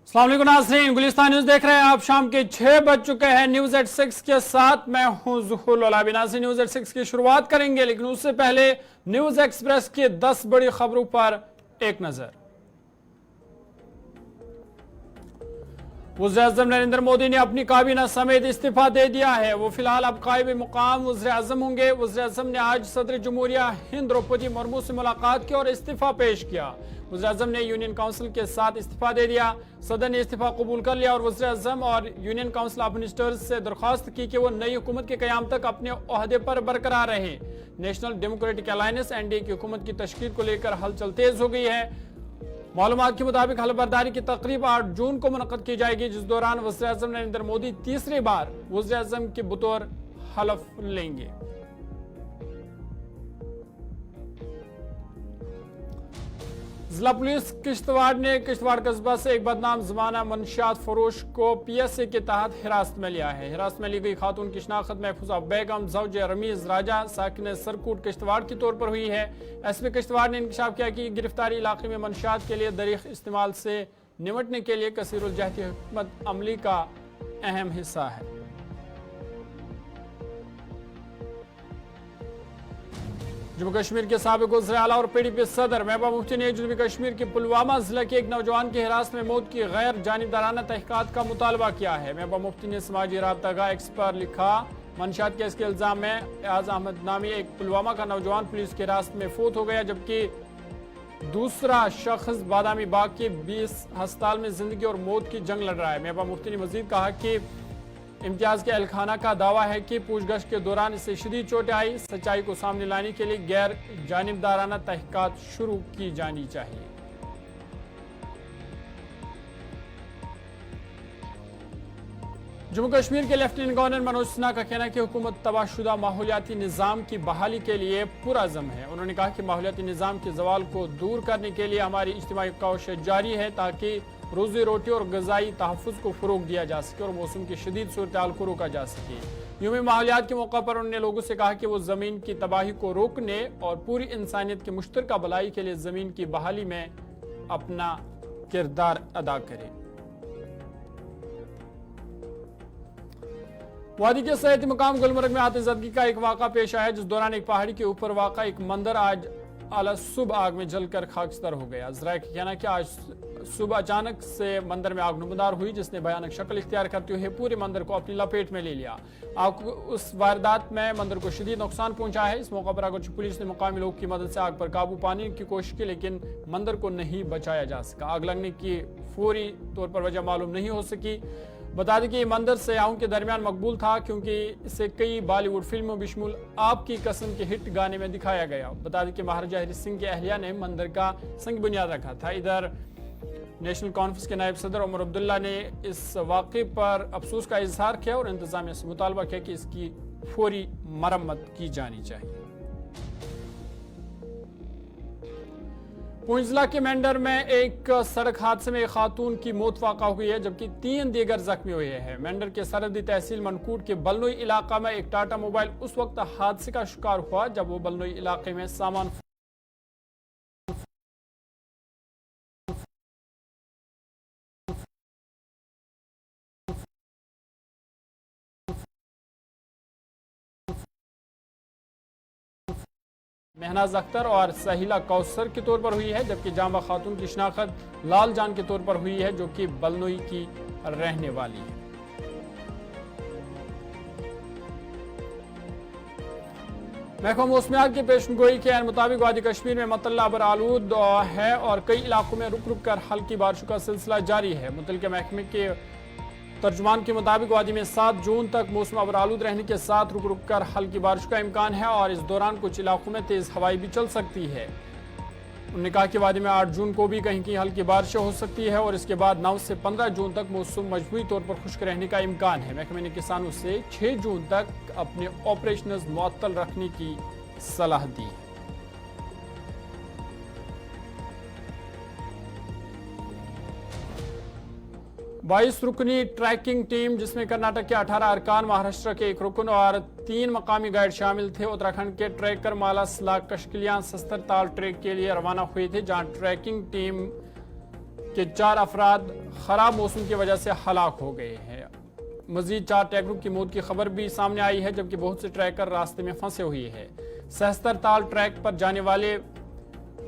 अस्सलाम वालेकुम नाज़रीन, गुलिस्तान न्यूज देख रहे हैं आप। शाम के 6 बज चुके हैं। न्यूज एट 6 के साथ मैं हूं ज़ुहुल उलाबी। नाज़रीन, न्यूज एट 6 की शुरुआत करेंगे, लेकिन उससे पहले न्यूज एक्सप्रेस की 10 बड़ी खबरों पर एक नजर। वज़ीर-ए-आज़म नरेंद्र मोदी ने अपनी काबीना समेत इस्तीफा दे दिया है। वो फिलहाल अब कायम मुकाम वज़ीर-ए-आज़म होंगे। वज़ीर-ए-आज़म ने आज सदर जमहूरिया हिंद द्रौपदी मुर्मू से मुलाकात की और इस्तीफा पेश किया। वज़ीर-ए-आज़म ने यूनियन काउंसिल के साथ इस्तीफा दे दिया। सदर ने इस्तीफा कबूल कर लिया और वज़ीर-ए-आज़म और यूनियन काउंसिल ऑफ मिनिस्टर्स से दरख्वास्त की कि वो नई हुकूमत के क़याम तक अपने ओहदे पर बरकरार रहे। नेशनल डेमोक्रेटिक अलायंस एनडीए की हुकूमत की तश्कील को लेकर हलचल तेज हो गई है। मालूमात के मुताबिक हलफबरदारी की तकरीब 8 जून को मुनक़द की जाएगी, जिस दौरान वज़ीर-ए-आज़म नरेंद्र मोदी तीसरी बार वज़ीर-ए-आज़म के बतौर हलफ लेंगे। जिला पुलिस किश्तवाड़ ने किश्तवाड़ कस्बा से एक बदनाम ज़माना मंशियात फरोश को पीएसए के तहत हिरासत में लिया है। हिरासत में ली गई खातून की शनाख्त महफूजा बेगम ज़ौजे रमीज राजा साकिन सरकूट किश्तवाड़ के तौर पर हुई है। एसपी किश्तवाड़ ने इंकशाफ किया कि गिरफ्तारी इलाके में मंशियात के लिए दरीख इस्तेमाल से निमटने के लिए कसीरुल जहती हिकमत अमली का अहम हिस्सा है। जम्मू कश्मीर के साबिक वज़ीर आला और पीडीपी सदर महबूबा मुफ्ती ने जनूबी कश्मीर के पुलवामा जिला के एक नौजवान की हिरासत में मौत की गैर जानिबदाराना तहकीकात का मुतालबा किया है। महबूबा मुफ्ती ने समाजी राब्ता एक्स पर लिखा, मंशियात केस के इल्जाम में एयाज अहमद नामी एक पुलवामा का नौजवान पुलिस की हिरासत में फोत हो गया, जबकि दूसरा शख्स बादामी बाग के 20 अस्पताल में जिंदगी और मौत की जंग लड़ रहा है। महबूबा मुफ्ती ने मजीद कहा कि इम्तियाज के एहलखाना का दावा है कि पूछगछ के दौरान इसे शदीद चोटें आई। सच्चाई को सामने लाने के लिए गैर जानिबदाराना तहकीकात शुरू की जानी चाहिए। जम्मू कश्मीर के लेफ्टिनेंट गवर्नर मनोज सिन्हा का कहना है कि हुकूमत तबाहशुदा माहौलियाती निज़ाम की बहाली के लिए पुरअज़म है। उन्होंने कहा कि माहौलियाती निज़ाम के जवाल को दूर करने के लिए हमारी इज्तिमाई कोशिश जारी है, ताकि रोजी रोटी और गजाई तहफ़्फ़ुज़ को फ़रोग़ दिया जा सके और मौसम की शदीद सूरत-ए-हाल को रोका जा सके। यूमी माहौलियात के मौका पर उन्होंने लोगों से कहा कि वो ज़मीन की तबाही को रोकने और पूरी इंसानियत की मुश्तरका भलाई के लिए ज़मीन की बहाली में अपना किरदार अदा करें। वादी के सैयदी मुकाम गुलमर्ग में आतिशबाजी का एक वाक़ा पेश आया, जिस दौरान एक पहाड़ी के ऊपर वाक़ा एक मंदिर आज आला सुबह आग में जलकर खाकस्तर हो गया। ज़राए का कहना है कि आज सुबह अचानक से मंदिर में आग नुमदार हुई, जिसने भयानक शक्ल इख्तियार करते हुए पूरे मंदिर को अपनी लपेट में ले लिया। आग उस वारदात में मंदिर को शदीद नुकसान पहुंचा है। इस मौका पर अगरचे पुलिस ने मुकामी लोगों की मदद से आग पर काबू पाने की कोशिश की, लेकिन मंदिर को नहीं बचाया जा सका। आग लगने की फौरी तौर पर वजह मालूम नहीं हो सकी। बता दें कि मंदिर सयाहों के दरमियान मकबूल था, क्योंकि इसे कई बॉलीवुड फिल्मों बिशमुल आपकी कसम के हिट गाने में दिखाया गया। बता दें कि महाराजा हरि सिंह की अहलिया ने मंदिर का संग बुनियाद रखा था। इधर नेशनल कॉन्फ्रेंस के नायब सदर उमर अब्दुल्ला ने इस वाक़े पर अफसोस का इजहार किया और इंतजामिया से मुतालबा किया कि इसकी फौरी मरम्मत की जानी चाहिए। पुंछ जिला के मेंढर में एक सड़क हादसे में एक खातून की मौत वाक़ा हुई है, जबकि 3 दीगर जख्मी हुए हैं। मेंढर के सरहदी तहसील मनकूट के बलनोई इलाका में एक टाटा मोबाइल उस वक्त हादसे का शिकार हुआ जब वो बलनोई इलाके में सामान महनाज अख्तर और सहीला कौसर के तौर पर हुई है, जबकि जामा खातून की शनाख्त लाल जान के तौर पर हुई है, जो कि बलनोई की रहने वाली है। महकमा मौसमियात की पेशगोई के मुताबिक वादी कश्मीर में मतल्ला अबर आलूद है और कई इलाकों में रुक रुक कर हल्की बारिशों का सिलसिला जारी है। मुतल्लिका महकमे के तर्जुमान के मुताबिक वादी में 7 जून तक मौसम अबरालूद रहने के साथ रुक रुक कर हल्की बारिश का इम्कान है और इस दौरान कुछ इलाकों में तेज हवाई भी चल सकती है। उन्होंने कहा कि वादी में 8 जून को भी कहीं कहीं हल्की बारिशें हो सकती है और इसके बाद 9 से 15 जून तक मौसम मजबूरी तौर पर खुश्क रहने का इम्कान है। महकमे ने किसानों से 6 जून तक अपने ऑपरेशनल मुअत्तल रखने की सलाह दी है। बाईस रुकनी ट्रैकिंग टीम, जिसमें कर्नाटक के 18 अरकान, महाराष्ट्र के एक रुकन और 3 मकामी गाइड शामिल थे, उत्तराखंड के ट्रैकर माला सलाक कशकिलियां सस्तर ताल ट्रैक के लिए रवाना हुए थे, जहां ट्रैकिंग टीम कि 4 अफराद खराब मौसम की वजह से हलाक हो गए हैं। मजीद 4 ट्रैकरों की मौत की खबर भी सामने आई है, जबकि बहुत से ट्रैकर रास्ते में फंसे हुए हैं। सहस्तर ताल ट्रैक पर जाने वाले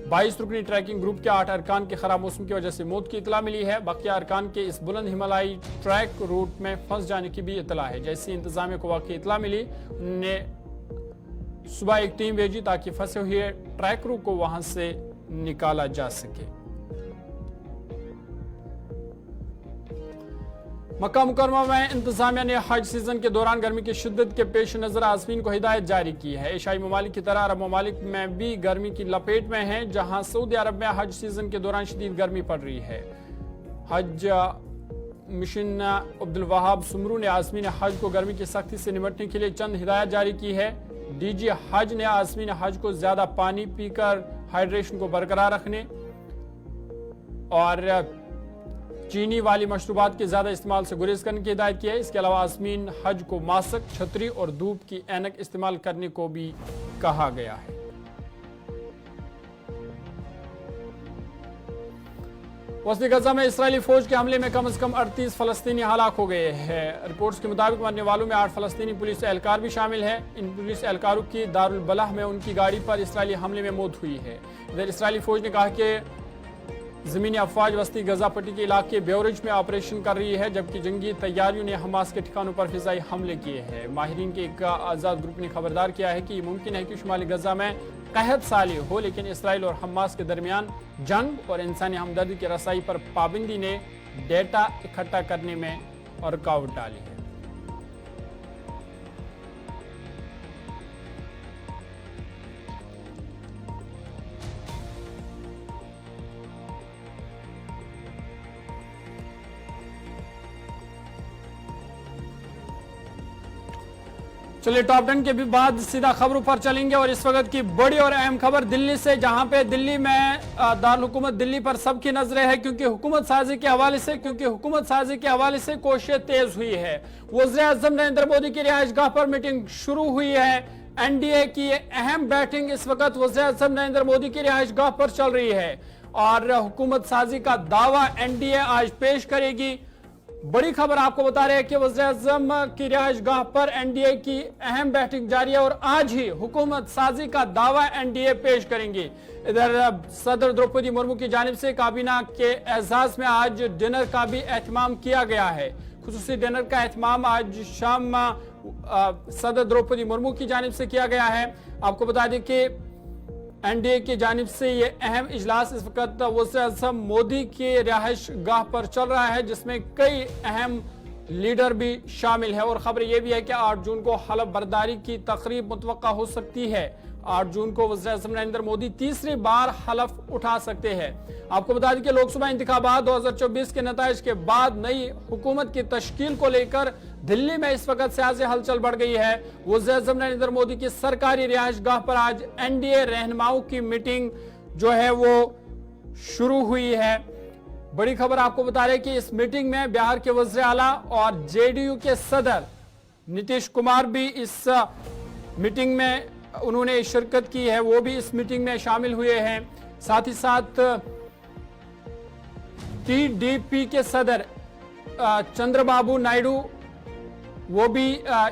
22 रुकनी ट्रैकिंग ग्रुप के 8 अरकान के खराब मौसम की वजह से मौत की इतला मिली है। बाकी अरकान के इस बुलंद हिमालयी ट्रैक रूट में फंस जाने की भी इतला है। जैसी इंतजामिया को वाकई इतला मिली, उन्होंने सुबह एक टीम भेजी ताकि फंसे हुए ट्रैकरों को वहां से निकाला जा सके। मक्का मुकरमा में इंतजामिया ने हज सीजन के दौरान गर्मी की शिद्दत के पेश नजर आज़मीन को हिदायत जारी की है। एशियाई ममालिक की तरह अरब ममालिक में भी गर्मी की लपेट में है, जहां सऊदी अरब में हज सीजन के दौरान शदीद गर्मी पड़ रही है। हज मिशन अब्दुल वहाब सुमरू ने आज़मीन हज को गर्मी की सख्ती से निपटने के लिए चंद हिदायत जारी की है। डीजी हज ने आज़मीन हज को ज्यादा पानी पीकर हाइड्रेशन को बरकरार रखने और चीनी वाली मशरूबात के ज्यादा इस्तेमाल से गुरेज करने की हिदायत की है। इसके अलावा आज़मीन हज को मास्क, छतरी और धूप की ऐनक इस्तेमाल करने को भी कहा गया है। वस्ती गजा में इस्राएली फौज के हमले में कम से कम 38 फलस्तीनी हलाक हो गए हैं। रिपोर्ट्स के मुताबिक मरने वालों में 8 फलस्तीनी पुलिस एहलकार भी शामिल है। इन पुलिस एहलकारों की दारुल बलाह में उनकी गाड़ी पर इस्राएली हमले में मौत हुई है। इधर इस्राएली फौज ने कहा कि ज़मीनी अफवाज वस्ती गजा पट्टी के इलाके बेवरेज में ऑपरेशन कर रही है, जबकि जंगी तैयारियों ने हमास के ठिकानों पर फिजाई हमले किए हैं। माहिरीन के एक आज़ाद ग्रुप ने खबरदार किया है कि ये मुमकिन है कि शुमाली गजा में कहत साली हो, लेकिन इसराइल और हमास के दरमियान जंग और इंसानी हमदर्दी की रसाई पर पाबंदी ने डेटा इकट्ठा करने में रुकावट डाली है। चलिए टॉप 10 के भी बाद सीधा खबरों पर चलेंगे और इस वक्त की बड़ी और अहम खबर दिल्ली से, जहां पे दिल्ली में दारुल हुकूमत दिल्ली पर सबकी नजरें हैं, क्योंकि हुकूमत साजी के हवाले से कोशिशें तेज हुई है। वज़ीर-ए-आज़म नरेंद्र मोदी की रिहाइशगाह पर मीटिंग शुरू हुई है। एनडीए की अहम बैठक इस वक्त वज़ीर-ए-आज़म नरेंद्र मोदी की रिहाइशगाह पर चल रही है और हुकूमत साजी का दावा एनडीए आज पेश करेगी। बड़ी खबर आपको बता रहे हैं कि वज़ीर-ए-आज़म की रिहाइशगाह पर एनडीए की अहम बैठक जारी है और आज ही हुकूमत साजी का दावा एनडीए पेश करेंगी। इधर सदर द्रौपदी मुर्मू की जानिब से काबीना के एजाज में आज डिनर का भी एहतमाम किया गया है। खुसूसी डिनर का एहतमाम आज शाम सदर द्रौपदी मुर्मू की जानिब से किया गया है। आपको बता दें कि एनडीए की जानिब से ये अहम इजलास इस वक्त वज़ीर-ए-आज़म मोदी की रिहाइश गाह पर चल रहा है, जिसमें कई अहम लीडर भी शामिल है और खबर यह भी है कि 8 जून को हलफ बर्दारी की तकरीब मुतवक्का हो सकती है। 8 जून को वज़ीर-ए-आज़म नरेंद्र मोदी तीसरी बार हलफ उठा सकते हैं। आपको बता दें कि लोकसभा इंतखाबात 2024 के नताइज के बाद नई हुकूमत की तश्कील को लेकर दिल्ली में इस वक्त सियासी हलचल बढ़ गई है। वज़ीर-ए-आज़म नरेंद्र मोदी की सरकारी रिहाइशगाह पर आज एनडीए रहनुमाओं की मीटिंग जो है वो शुरू हुई है। बड़ी खबर आपको बता रहे कि इस मीटिंग में बिहार के वज़ीर आला और जेडीयू के सदर नीतीश कुमार भी इस मीटिंग में उन्होंने शिरकत की है, वो भी इस मीटिंग में शामिल हुए हैं। साथ ही साथ टीडीपी के सदर चंद्रबाबू नायडू वो भी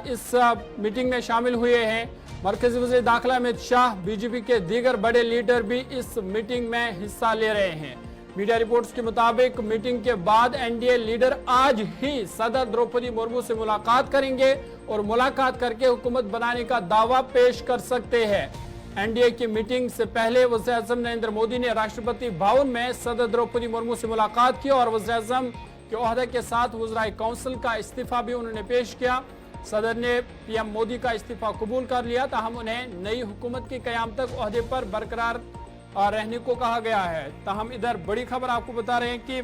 इस मीटिंग में शामिल हुए हैं। मरकजी वज़ीर दाखिला अमित शाह, बीजेपी के दीगर बड़े लीडर भी इस मीटिंग में हिस्सा ले रहे हैं। मीडिया रिपोर्ट्स के मुताबिक मीटिंग के बाद एनडीए लीडर आज ही सदर द्रौपदी मुर्मू से मुलाकात करेंगे और मुलाकात करके हुकूमत बनाने का दावा पेश कर सकते हैं। एनडीए की मीटिंग से पहले वज़ीर-ए-आज़म नरेंद्र मोदी ने राष्ट्रपति भवन में सदर द्रौपदी मुर्मू से मुलाकात की और वज़ीर-ए-आज़म के ओहदे के साथ वज़राए काउंसिल का इस्तीफा भी उन्होंने पेश किया। सदर ने पीएम मोदी का इस्तीफा कबूल कर लिया, ताहम उन्हें नई हुकूमत के क़याम तक ओहदे पर बरकरार रहने को कहा गया है। ताहम इधर बड़ी खबर आपको बता रहे हैं कि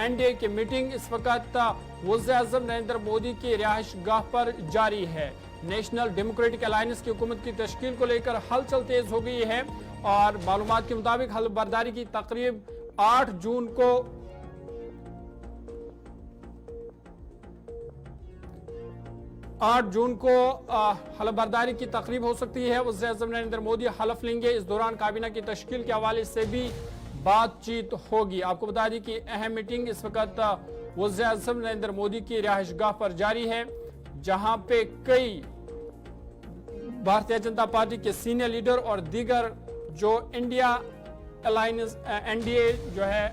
एनडीए की मीटिंग इस वक्त वज़ीर-ए-आज़म नरेंद्र मोदी की रिहाइश गाह पर जारी है। नेशनल डेमोक्रेटिक अलायंस की हुकूमत की तश्कील को लेकर हलचल तेज हो गई है और मालूमात के मुताबिक हलफ बर्दारी की तकरीब 8 जून को हलफ बर्दारी की तकरीब हो सकती है। वज़ीर-ए-आज़म नरेंद्र मोदी हलफ लेंगे। इस दौरान काबीना की तश्कील के हवाले से भी बातचीत होगी। आपको बता दें कि अहम मीटिंग इस वक्त वज़ीर-ए-आज़म नरेंद्र मोदी की रिहाइशगाह पर जारी है, जहां पे कई भारतीय जनता पार्टी के सीनियर लीडर और दीगर जो इंडिया अलायंस एनडीए जो है,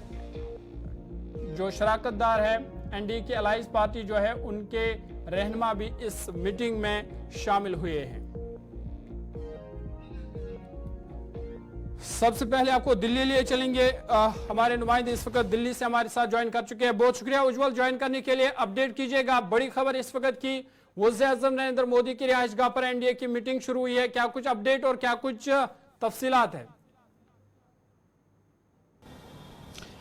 जो शराकतदार है एनडीए की अलायंस पार्टी जो है, उनके रहनुमा भी इस मीटिंग में शामिल हुए हैं। सबसे पहले आपको दिल्ली लिए चलेंगे। हमारे नुमाइंदे इस वक्त दिल्ली से हमारे साथ ज्वाइन कर चुके हैं। बहुत शुक्रिया उज्जवल, ज्वाइन करने के लिए। अपडेट कीजिएगा, बड़ी खबर इस वक्त की वज़ीर-ए-आज़म नरेंद्र मोदी की रिहाइशगाह पर एनडीए की मीटिंग शुरू हुई है। क्या कुछ अपडेट और क्या कुछ तफसीलात है?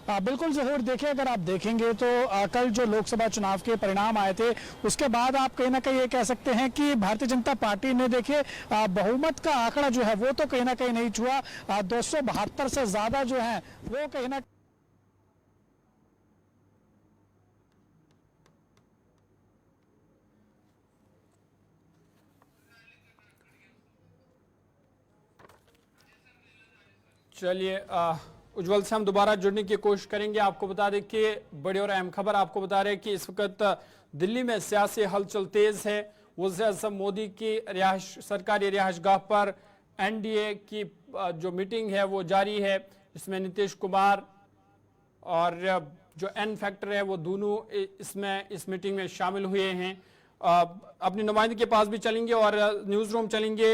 बिल्कुल ज़हूर, देखिए अगर आप देखेंगे तो कल जो लोकसभा चुनाव के परिणाम आए थे उसके बाद आप कहीं ना कहीं ये कह सकते हैं कि भारतीय जनता पार्टी ने देखिए बहुमत का आंकड़ा जो है वो तो कहीं ना कहीं नहीं छुआ। 272 से ज्यादा जो है वो कहीं ना चलिए उज्जवल से हम दोबारा जुड़ने की कोशिश करेंगे। आपको बता दें कि बड़ी और अहम खबर आपको बता रहे हैं कि इस वक्त दिल्ली में सियासी हलचल तेज है। वज़ीर-ए-आज़म मोदी की सरकारी रिहाइशगाह पर एनडीए की जो मीटिंग है वो जारी है। इसमें नीतीश कुमार और जो एन फैक्टर है वो दोनों इस मीटिंग में शामिल हुए हैं। अपनी नुमाइंदे के पास भी चलेंगे और न्यूज़ रूम चलेंगे।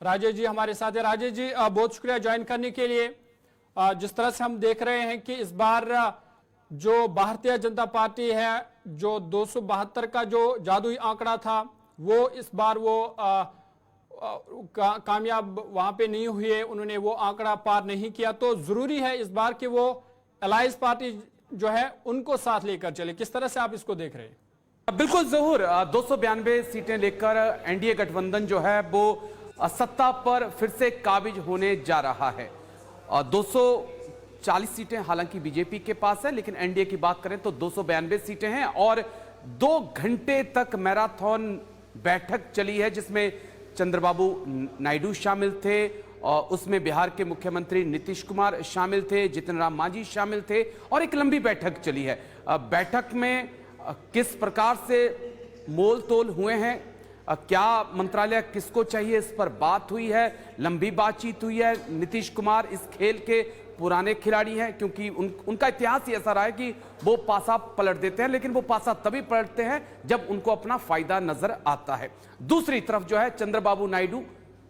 राजेश जी हमारे साथ है। राजेश जी बहुत शुक्रिया ज्वाइन करने के लिए। जिस तरह से हम देख रहे हैं कि इस बार जो भारतीय जनता पार्टी है, जो 272 का जो जादुई आंकड़ा था वो इस बार वो कामयाब वहां पे नहीं हुए, उन्होंने वो आंकड़ा पार नहीं किया। तो जरूरी है इस बार कि वो अलायंस पार्टी जो है उनको साथ लेकर चले। किस तरह से आप इसको देख रहे हैं? बिल्कुल जहूर, 292 सीटें लेकर एनडीए गठबंधन जो है वो सत्ता पर फिर से काबिज होने जा रहा है। 240 सीटें हालांकि बीजेपी के पास है, लेकिन एनडीए की बात करें तो 292 सीटें हैं और 2 घंटे तक मैराथन बैठक चली है, जिसमें चंद्रबाबू नायडू शामिल थे और उसमें बिहार के मुख्यमंत्री नीतीश कुमार शामिल थे, जितन राम मांझी शामिल थे और एक लंबी बैठक चली है। बैठक में किस प्रकार से मोल तोल हुए हैं, क्या मंत्रालय किसको चाहिए, इस पर बात हुई है, लंबी बातचीत हुई है। नीतीश कुमार इस खेल के पुराने खिलाड़ी हैं, क्योंकि उनका इतिहास ही ऐसा रहा है कि वो पासा पलट देते हैं, लेकिन वो पासा तभी पलटते हैं जब उनको अपना फायदा नजर आता है। दूसरी तरफ जो है चंद्रबाबू नायडू,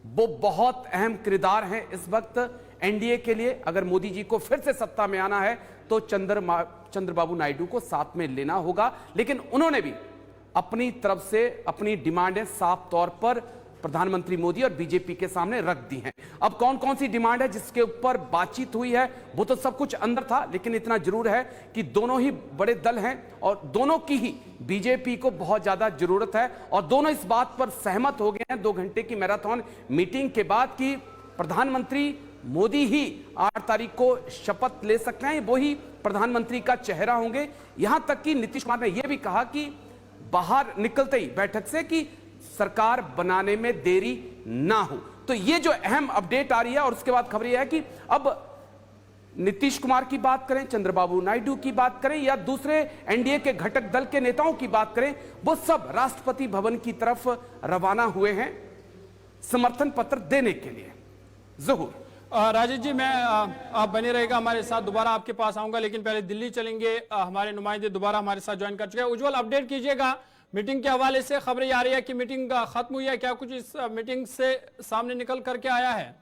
वो बहुत अहम किरदार हैं इस वक्त एनडीए के लिए। अगर मोदी जी को फिर से सत्ता में आना है तो चंद्रबाबू नायडू को साथ में लेना होगा, लेकिन उन्होंने भी अपनी तरफ से अपनी डिमांडें साफ तौर पर प्रधानमंत्री मोदी और बीजेपी के सामने रख दी हैं। अब कौन कौन सी डिमांड है जिसके ऊपर बातचीत हुई है वो तो सब कुछ अंदर था, लेकिन इतना जरूर है कि दोनों ही बड़े दल हैं और दोनों की ही बीजेपी को बहुत ज्यादा जरूरत है और दोनों इस बात पर सहमत हो गए हैं 2 घंटे की मैराथन मीटिंग के बाद कि प्रधानमंत्री मोदी ही 8 तारीख को शपथ ले सकते हैं, वही प्रधानमंत्री का चेहरा होंगे। यहां तक कि नीतीश कुमार ने यह भी कहा कि बाहर निकलते ही बैठक से कि सरकार बनाने में देरी ना हो। तो ये जो अहम अपडेट आ रही है और उसके बाद खबर यह है कि अब नीतीश कुमार की बात करें, चंद्रबाबू नायडू की बात करें या दूसरे एनडीए के घटक दल के नेताओं की बात करें, वो सब राष्ट्रपति भवन की तरफ रवाना हुए हैं समर्थन पत्र देने के लिए। जहूर राजेश जी, मैं आप बने रहेगा हमारे साथ, दोबारा आपके पास आऊंगा, लेकिन पहले दिल्ली चलेंगे। हमारे नुमाइंदे दोबारा हमारे साथ ज्वाइन कर चुके हैं। उज्जवल, अपडेट कीजिएगा, मीटिंग के हवाले से खबरें आ रही है कि मीटिंग खत्म हुई है, क्या कुछ इस मीटिंग से सामने निकल करके आया है?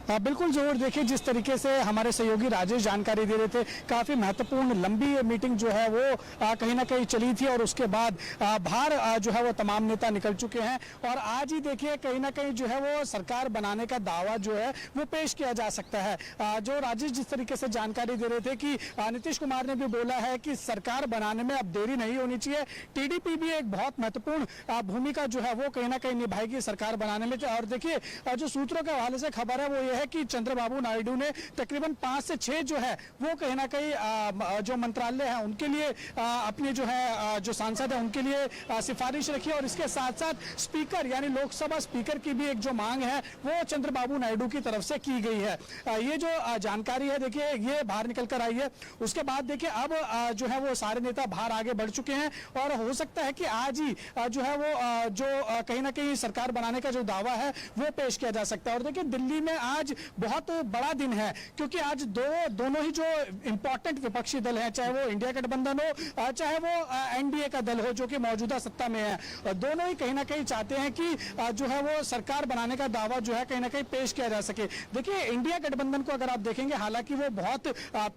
बिल्कुल जरूर, देखिए जिस तरीके से हमारे सहयोगी राजेश जानकारी दे रहे थे, काफी महत्वपूर्ण लंबी मीटिंग जो है वो कहीं ना कहीं चली थी और उसके बाद बाहर जो है वो तमाम नेता निकल चुके हैं और आज ही देखिए कहीं ना कहीं जो है वो सरकार बनाने का दावा जो है वो पेश किया जा सकता है। जो राजेश जिस तरीके से जानकारी दे रहे थे कि नीतीश कुमार ने भी बोला है कि सरकार बनाने में अब देरी नहीं होनी चाहिए, टीडीपी भी एक बहुत महत्वपूर्ण भूमिका जो है वो कहीं ना कहीं निभाएगी सरकार बनाने में। और देखिए जो सूत्रों के हवाले से खबर है वो ये है कि चंद्रबाबू नायडू ने तकरीबन 5 से 6 जो है वो कहीं ना कहीं जो मंत्रालय है उनके लिए अपने जो है जो सांसद है उनके लिए सिफारिश रखी और इसके साथ साथ स्पीकर यानी लोकसभा स्पीकर की भी एक जो मांग है वो चंद्रबाबू नायडू की तरफ से की गई है। ये जो जानकारी है देखिए ये बाहर निकल कर आई है। उसके बाद देखिए अब जो है वो सारे नेता बाहर आगे बढ़ चुके हैं और हो सकता है कि आज ही जो है वो जो कहीं ना कहीं सरकार बनाने का जो दावा है वो पेश किया जा सकता है। और देखिए दिल्ली में आज बहुत बड़ा दिन है क्योंकि आज दोनों ही जो इंपॉर्टेंट विपक्षी दल हैं, चाहे वो इंडिया गठबंधन हो चाहे वो एनडीए का दल हो जो कि मौजूदा सत्ता में है, दोनों ही कहीं ना कहीं चाहते हैं कि जो है वो सरकार बनाने का दावा जो है कहीं ना कहीं पेश किया जा सके। देखिए इंडिया गठबंधन को अगर आप देखेंगे हालांकि वो बहुत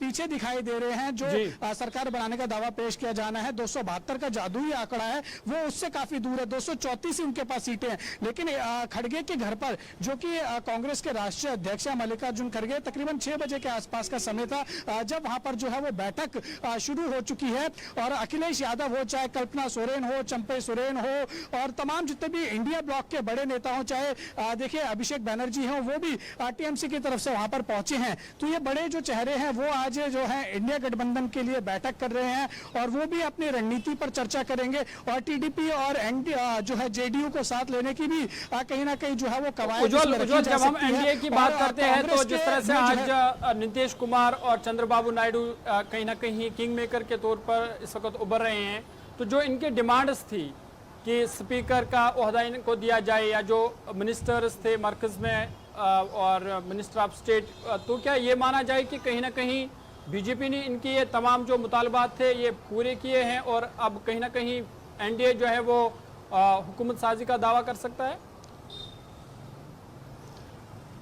पीछे दिखाई दे रहे हैं। जो सरकार बनाने का दावा पेश किया जाना है 272 का जादुई आंकड़ा है वो उससे काफी दूर है, 234 ही उनके पास सीटें हैं। लेकिन खड़गे के घर पर जो कि कांग्रेस के राष्ट्रीय अध्यक्ष मल्लिकार्जुन खड़गे तकरीबन 6 बजे के आसपास का समय था जब वहां पर जो है वो बैठक शुरू हो चुकी है और अखिलेश यादव हो चाहे कल्पना सोरेन हो चंपई सोरेन हो और तमाम जितने भी इंडिया ब्लॉक के बड़े नेता हो चाहे देखिए अभिषेक बनर्जी हो वो भी टीएमसी की तरफ से वहां पर पहुंचे हैं। तो ये बड़े जो चेहरे हैं वो आज जो है इंडिया गठबंधन के लिए बैठक कर रहे हैं और वो भी अपनी रणनीति पर चर्चा करेंगे और टीडीपी और जो है जेडीयू को साथ लेने की भी कहीं ना कहीं जो है वो कवायद। उज्ज्वल जब हम एनडीए की बात करते हैं तो जिस तरह से आज नीतीश कुमार और चंद्रबाबू नायडू कहीं ना कहीं किंग मेकर के तौर पर इस वक्त उभर रहे हैं, तो जो इनके डिमांड्स थी कि स्पीकर का ओहदा इनको दिया जाए या जो मिनिस्टर्स थे मरकज में और मिनिस्टर ऑफ स्टेट, तो क्या ये माना जाए कि कहीं ना कहीं बीजेपी ने इनकी ये तमाम जो मुतालबात थे ये पूरे किए हैं और अब कहीं ना कहीं एनडीए जो है वो हुकूमत साजी का दावा कर सकता है?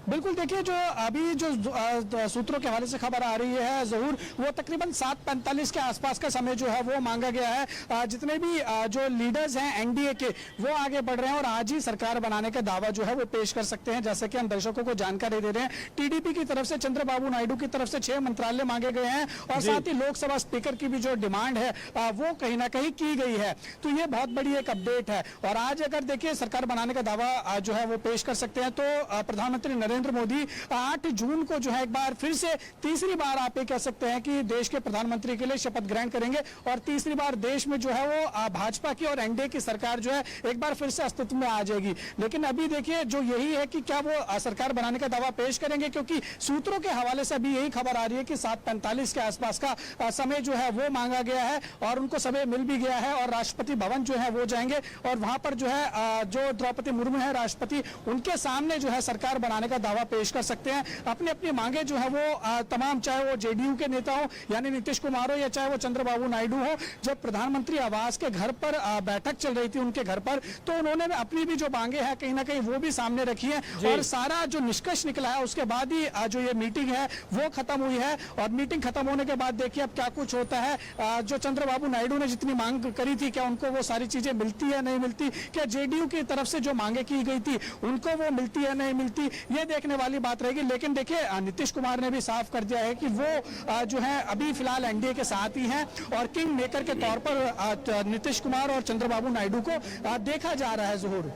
बिल्कुल देखिए जो अभी जो सूत्रों के हवाले से खबर आ रही है जहूर वो तकरीबन 7:45 के आसपास का समय जो है वो मांगा गया है। जितने भी जो लीडर्स हैं एनडीए के वो आगे बढ़ रहे हैं और आज ही सरकार बनाने का दावा जो है वो पेश कर सकते हैं। जैसे कि हम दर्शकों को जानकारी दे रहे हैं टीडीपी की तरफ से चंद्रबाबू नायडू की तरफ से 6 मंत्रालय मांगे गए हैं और साथ ही लोकसभा स्पीकर की भी जो डिमांड है वो कहीं ना कहीं की गई है। तो ये बहुत बड़ी एक अपडेट है और आज अगर देखिए सरकार बनाने का दावा जो है वो पेश कर सकते हैं तो प्रधानमंत्री नरेंद्र मोदी 8 जून को जो है एक बार फिर से तीसरी बार आप ये कह सकते हैं कि देश के प्रधानमंत्री के लिए शपथ ग्रहण करेंगे और तीसरी बार देश में जो है वो भाजपा की और एनडीए की सरकार जो है एक बार फिर से अस्तित्व में आ जाएगी। लेकिन अभी देखिए जो यही है कि क्या वो सरकार बनाने का दावा पेश करेंगे क्योंकि सूत्रों के हवाले से अभी यही खबर आ रही है कि 7:45 के आसपास का समय जो है वो मांगा गया है और उनको समय मिल भी गया है और राष्ट्रपति भवन जो है वो जाएंगे और वहां पर जो है जो द्रौपदी मुर्मू है राष्ट्रपति उनके सामने जो है सरकार बनाने का दावा पेश कर सकते हैं। अपनी अपनी मांगे जो है वो तमाम चाहे वो जेडीयू के नेता हो यानी नीतीश कुमार हो या चाहे वो चंद्रबाबू नायडू हो, जब प्रधानमंत्री आवास के घर पर बैठक चल रही थी उनके घर पर तो उन्होंने अपनी भी जो मांगे हैं कहीं ना कहीं वो भी सामने रखी है और सारा जो निष्कर्ष निकला है उसके बाद ही जो ये मीटिंग है वो खत्म हुई है। और मीटिंग खत्म होने के बाद देखिए अब क्या कुछ होता है। जो चंद्रबाबू नायडू ने जितनी मांग करी थी क्या उनको वो सारी चीजें मिलती है नहीं मिलती, क्या जेडीयू की तरफ से जो मांगे की गई थी उनको वो मिलती है नहीं मिलती, ये देखने वाली बात रहेगी। लेकिन देखिए नीतीश कुमार ने भी साफ कर दिया है कि वो जो है अभी फिलहाल एनडीए के साथ ही हैं और किंग मेकर के तौर पर नीतीश कुमार और चंद्रबाबू नायडू को देखा जा रहा है। ज़हूर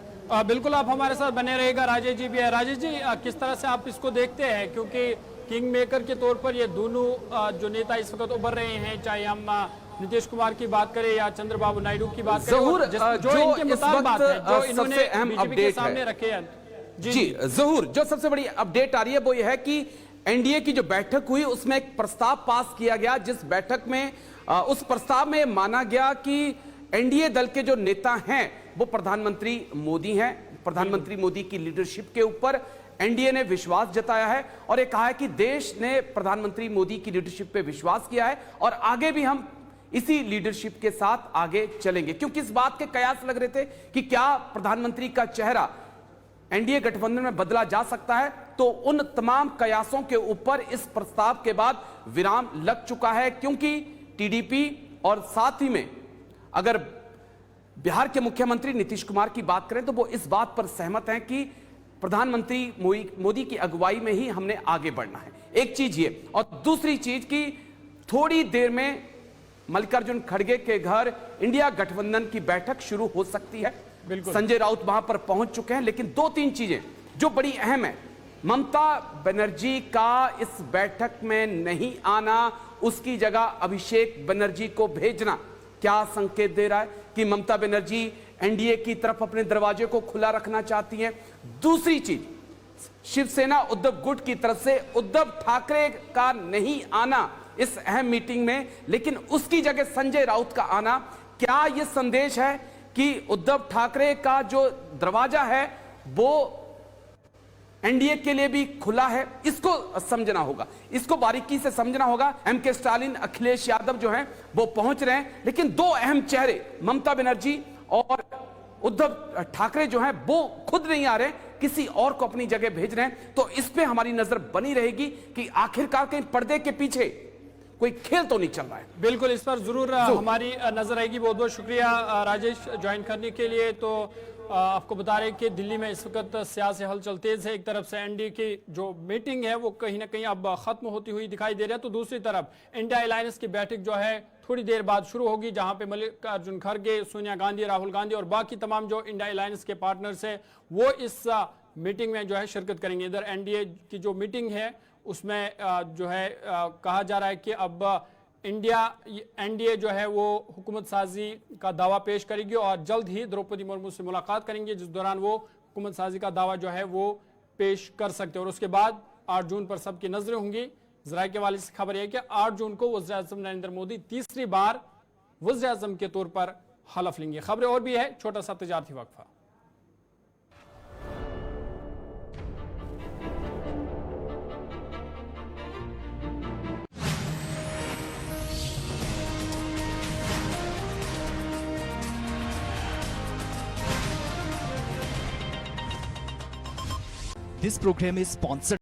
बिल्कुल आप हमारे साथ बने रहेगा। राजेश जी भी है। राजेश जी किस तरह से आप इसको देखते हैं, क्योंकि किंग मेकर के तौर पर ये दोनों जो नेता इस वक्त उभर रहे हैं, चाहे हम नीतीश कुमार की बात करें या चंद्रबाबू नायडू की बात करें, जो इनके मुताबिक है जो इन्होंने बीजेपी के सामने रखे हैं। जी जहूर जो सबसे बड़ी अपडेट आ रही है वो ये है कि एनडीए की जो बैठक हुई उसमें एक प्रस्ताव पास किया गया जिस बैठक में उस प्रस्ताव में माना गया कि एनडीए दल के जो नेता हैं वो प्रधानमंत्री मोदी हैं। प्रधानमंत्री मोदी की लीडरशिप के ऊपर एनडीए ने विश्वास जताया है और ये कहा है कि देश ने प्रधानमंत्री मोदी की लीडरशिप पे विश्वास किया है और आगे भी हम इसी लीडरशिप के साथ आगे चलेंगे। क्योंकि इस बात के कयास लग रहे थे कि क्या प्रधानमंत्री का चेहरा एनडीए गठबंधन में बदला जा सकता है, तो उन तमाम कयासों के ऊपर इस प्रस्ताव के बाद विराम लग चुका है। क्योंकि टीडीपी और साथ ही में अगर बिहार के मुख्यमंत्री नीतीश कुमार की बात करें तो वो इस बात पर सहमत हैं कि प्रधानमंत्री मोदी की अगुवाई में ही हमने आगे बढ़ना है। एक चीज ये, और दूसरी चीज कि थोड़ी देर में मल्लिकार्जुन खड़गे के घर इंडिया गठबंधन की बैठक शुरू हो सकती है। संजय राउत वहां पर पहुंच चुके हैं। लेकिन 2-3 चीजें जो बड़ी अहम है ममता बनर्जी का इस बैठक में नहीं आना, उसकी जगह अभिषेक बनर्जी को भेजना क्या संकेत दे रहा है कि ममता बनर्जी एनडीए की तरफ अपने दरवाजे को खुला रखना चाहती हैं? दूसरी चीज, शिवसेना उद्धव गुट की तरफ से उद्धव ठाकरे का नहीं आना इस अहम मीटिंग में, लेकिन उसकी जगह संजय राउत का आना, क्या यह संदेश है कि उद्धव ठाकरे का जो दरवाजा है वो एनडीए के लिए भी खुला है? इसको समझना होगा, इसको बारीकी से समझना होगा। एमके स्टालिन, अखिलेश यादव जो हैं वो पहुंच रहे हैं, लेकिन दो अहम चेहरे ममता बनर्जी और उद्धव ठाकरे जो हैं वो खुद नहीं आ रहे, किसी और को अपनी जगह भेज रहे हैं। तो इस पे हमारी नजर बनी रहेगी कि आखिरकार कहीं पर्दे के पीछे कोई खेल तो नहीं चल रहा है। बिल्कुल, इस पर जरूर हमारी नजर आएगी। बहुत बहुत शुक्रिया राजेश ज्वाइन करने के लिए। तो आपको बता रहे कि दिल्ली में इस वक्त सियासी हलचल तेज है। एक तरफ से एनडीए की जो मीटिंग है वो कहीं ना कहीं अब खत्म होती हुई दिखाई दे रहा है, तो दूसरी तरफ इंडिया अलायंस की बैठक जो है थोड़ी देर बाद शुरू होगी, जहां पे मल्लिकार्जुन खड़गे, सोनिया गांधी, राहुल गांधी और बाकी तमाम जो इंडिया अलायंस के पार्टनर्स है वो इस मीटिंग में जो है शिरकत करेंगे। इधर एनडीए की जो मीटिंग है उसमें जो है कहा जा रहा है कि अब एनडीए जो है वो हुकूमत साजी का दावा पेश करेगी और जल्द ही द्रौपदी मुर्मू से मुलाकात करेंगे, जिस दौरान वो हुकूमत साजी का दावा जो है वो पेश कर सकते हैं। और उसके बाद 8 जून पर सबकी नजरें होंगी। जरा के वाले से खबर यह है कि 8 जून को वज़ीर आज़म नरेंद्र मोदी तीसरी बार वज़ीर आज़म के तौर पर हलफ लेंगे। खबरें और भी है, छोटा सा तिजारती वक्फा। This program is sponsored